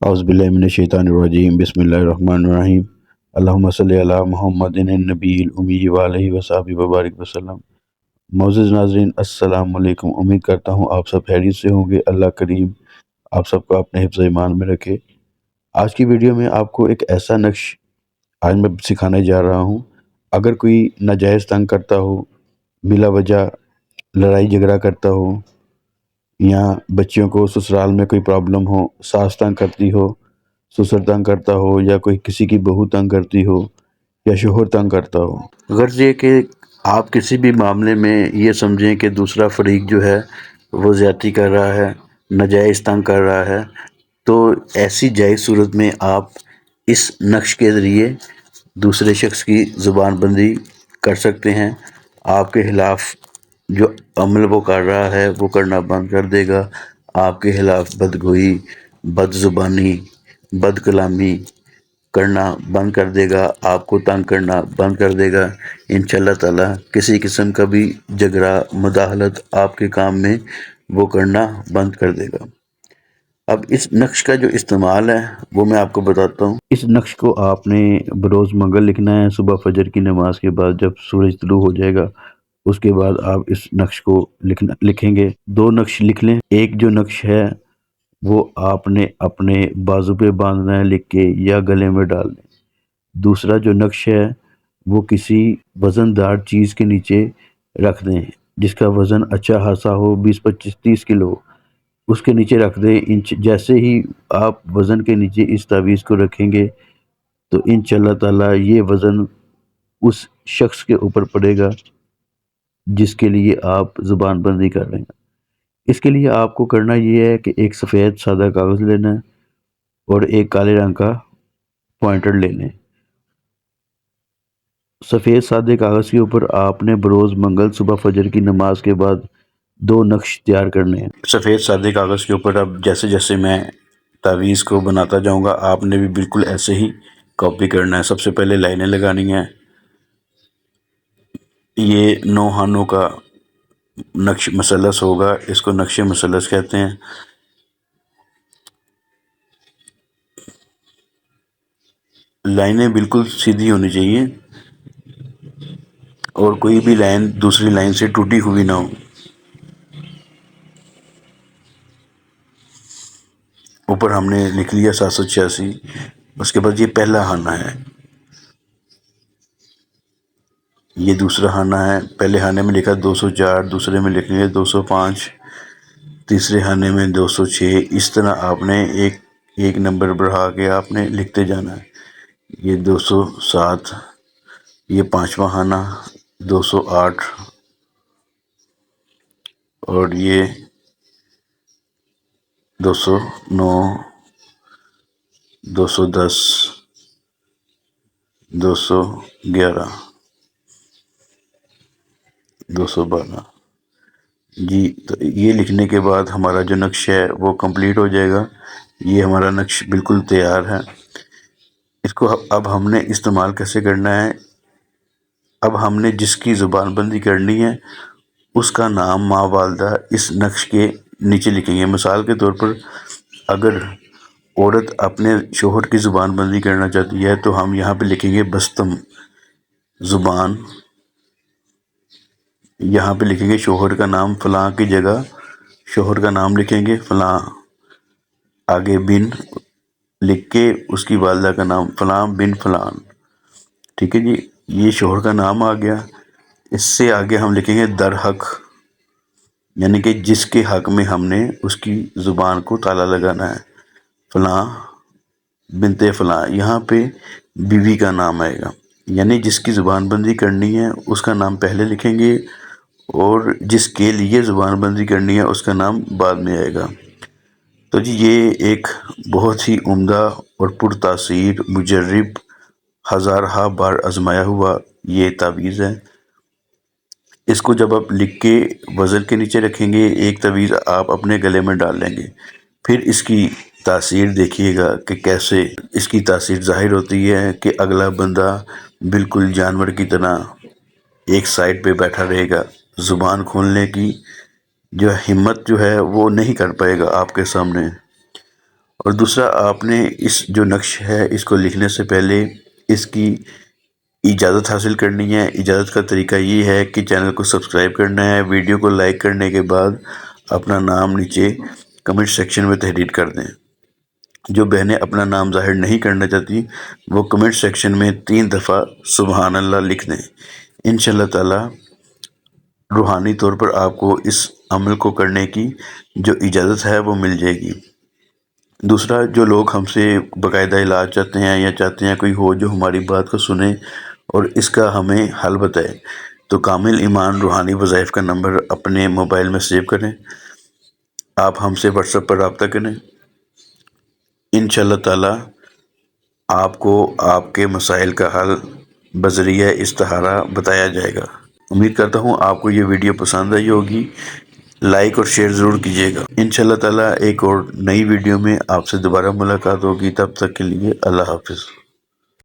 اعوذ باللہ من الشیطان الرجیم بسم اللہ الرحمن الرحیم اللہم صلی علی محمد النبی الامی وآلہ وصحبہ وبارک وسلم۔ معزز ناظرین السلام علیکم، امید کرتا ہوں آپ سب خیریت سے ہوں گے۔ اللہ کریم آپ سب کو اپنے حفظ ایمان میں رکھے۔ آج کی ویڈیو میں آپ کو ایک ایسا نقش آج میں سکھانے جا رہا ہوں، اگر کوئی ناجائز تنگ کرتا ہو، بلا وجہ لڑائی جھگڑا کرتا ہو، یا بچیوں کو سسرال میں کوئی پرابلم ہو، ساس تنگ کرتی ہو، سسر تنگ کرتا ہو، یا کوئی کسی کی بہو تنگ کرتی ہو، یا شوہر تنگ کرتا ہو، غرض یہ کہ آپ کسی بھی معاملے میں یہ سمجھیں کہ دوسرا فریق جو ہے وہ زیادتی کر رہا ہے، ناجائز تنگ کر رہا ہے، تو ایسی جائز صورت میں آپ اس نقش کے ذریعے دوسرے شخص کی زبان بندی کر سکتے ہیں۔ آپ کے خلاف جو عمل وہ کر رہا ہے وہ کرنا بند کر دے گا، آپ کے خلاف بدگوئی، بد زبانی، بد کلامی کرنا بند کر دے گا، آپ کو تنگ کرنا بند کر دے گا۔ انشاءاللہ تعالیٰ کسی قسم کا بھی جھگڑا، مداخلت آپ کے کام میں وہ کرنا بند کر دے گا۔ اب اس نقش کا جو استعمال ہے وہ میں آپ کو بتاتا ہوں۔ اس نقش کو آپ نے بروز منگل لکھنا ہے، صبح فجر کی نماز کے بعد جب سورج طلوع ہو جائے گا اس کے بعد آپ اس نقش کو لکھیں گے۔ دو نقش لکھ لیں، ایک جو نقش ہے وہ آپ نے اپنے بازو پہ باندھنا ہے لکھ کے یا گلے میں ڈال دیں۔ دوسرا جو نقش ہے وہ کسی وزن دار چیز کے نیچے رکھ دیں، جس کا وزن اچھا خاصا ہو، 20-25-30 کلو، اس کے نیچے رکھ دیں۔ جیسے ہی آپ وزن کے نیچے اس تعویذ کو رکھیں گے تو انشاءاللہ تعالیٰ یہ وزن اس شخص کے اوپر پڑے گا جس کے لیے آپ زبان بندی کر رہے ہیں۔ اس کے لیے آپ کو کرنا یہ ہے کہ ایک سفید سادہ کاغذ لینا ہے اور ایک کالے رنگ کا پوائنٹر لینا ہے۔ سفید سادے کاغذ کے اوپر آپ نے بروز منگل صبح فجر کی نماز کے بعد دو نقش تیار کرنے ہیں۔ سفید سادے کاغذ کے اوپر اب جیسے جیسے میں تعویذ کو بناتا جاؤں گا آپ نے بھی بالکل ایسے ہی کاپی کرنا ہے۔ سب سے پہلے لائنیں لگانی ہیں۔ یہ 9 خانوں کا نقش مثلث ہوگا، اس کو نقش مثلث کہتے ہیں۔ لائنیں بالکل سیدھی ہونی چاہیے اور کوئی بھی لائن دوسری لائن سے ٹوٹی ہوئی نہ ہو۔ اوپر ہم نے لکھ لیا 786۔ اس کے بعد یہ پہلا خانہ ہے، یہ دوسرا خانہ ہے۔ پہلے خانے میں لکھا 204، دوسرے میں لکھیں گے 205، تیسرے خانے میں 206۔ اس طرح آپ نے ایک نمبر بڑھا کے آپ نے لکھتے جانا ہے۔ یہ 207، یہ 5واں خانہ 208، اور یہ 209، 210، 211، 212۔ جی تو یہ لکھنے کے بعد ہمارا جو نقش ہے وہ کمپلیٹ ہو جائے گا۔ یہ ہمارا نقش بالکل تیار ہے۔ اس کو اب ہم نے استعمال کیسے کرنا ہے؟ اب ہم نے جس کی زبان بندی کرنی ہے اس کا نام ماں والدہ اس نقش کے نیچے لکھیں گے۔ مثال کے طور پر اگر عورت اپنے شوہر کی زبان بندی کرنا چاہتی ہے تو ہم یہاں پہ لکھیں گے بستم زبان، یہاں پہ لکھیں گے شوہر کا نام فلاں کی جگہ شوہر کا نام لکھیں گے فلاں، آگے بن لکھ کے اس کی والدہ کا نام فلاں بن فلان۔ ٹھیک ہے جی، یہ شوہر کا نام آ گیا۔ اس سے آگے ہم لکھیں گے در حق، یعنی کہ جس کے حق میں ہم نے اس کی زبان کو تالا لگانا ہے، فلاں بنت فلاں۔ یہاں پہ بیوی کا نام آئے گا، یعنی جس کی زبان بندی کرنی ہے اس کا نام پہلے لکھیں گے اور جس کے لیے زبان بندی کرنی ہے اس کا نام بعد میں آئے گا۔ تو جی یہ ایک بہت ہی عمدہ اور پرتاثیر، مجرب، ہزارہ بار آزمایا ہوا یہ تعویذ ہے۔ اس کو جب آپ لکھ کے وزن کے نیچے رکھیں گے، ایک تعویذ آپ اپنے گلے میں ڈال لیں گے، پھر اس کی تاثیر دیکھیے گا کہ کیسے اس کی تاثیر ظاہر ہوتی ہے کہ اگلا بندہ بالکل جانور کی طرح ایک سائڈ پہ بیٹھا رہے گا، زبان کھولنے کی جو ہمت جو ہے وہ نہیں کر پائے گا آپ کے سامنے۔ اور دوسرا، آپ نے اس جو نقش ہے اس کو لکھنے سے پہلے اس کی اجازت حاصل کرنی ہے۔ اجازت کا طریقہ یہ ہے کہ چینل کو سبسکرائب کرنا ہے، ویڈیو کو لائک کرنے کے بعد اپنا نام نیچے کمنٹ سیکشن میں تحریر کر دیں۔ جو بہنیں اپنا نام ظاہر نہیں کرنا چاہتی وہ کمنٹ سیکشن میں 3 دفعہ سبحان اللہ لکھ دیں۔ انشاءاللہ تعالی روحانی طور پر آپ کو اس عمل کو کرنے کی جو اجازت ہے وہ مل جائے گی۔ دوسرا، جو لوگ ہم سے باقاعدہ علاج چاہتے ہیں یا چاہتے ہیں کوئی ہو جو ہماری بات کو سنے اور اس کا ہمیں حل بتائے، تو کامل ایمان روحانی وظائف کا نمبر اپنے موبائل میں سیو کریں۔ آپ ہم سے واٹس ایپ پر رابطہ کریں۔ انشاءاللہ تعالی آپ کو آپ کے مسائل کا حل بذریعہ استخارہ بتایا جائے گا۔ امید کرتا ہوں آپ کو یہ ویڈیو پسند آئی ہوگی۔ لائک اور شیئر ضرور کیجیے گا۔ انشاءاللہ تعالی ایک اور نئی ویڈیو میں آپ سے دوبارہ ملاقات ہوگی۔ تب تک کے لیے اللہ حافظ۔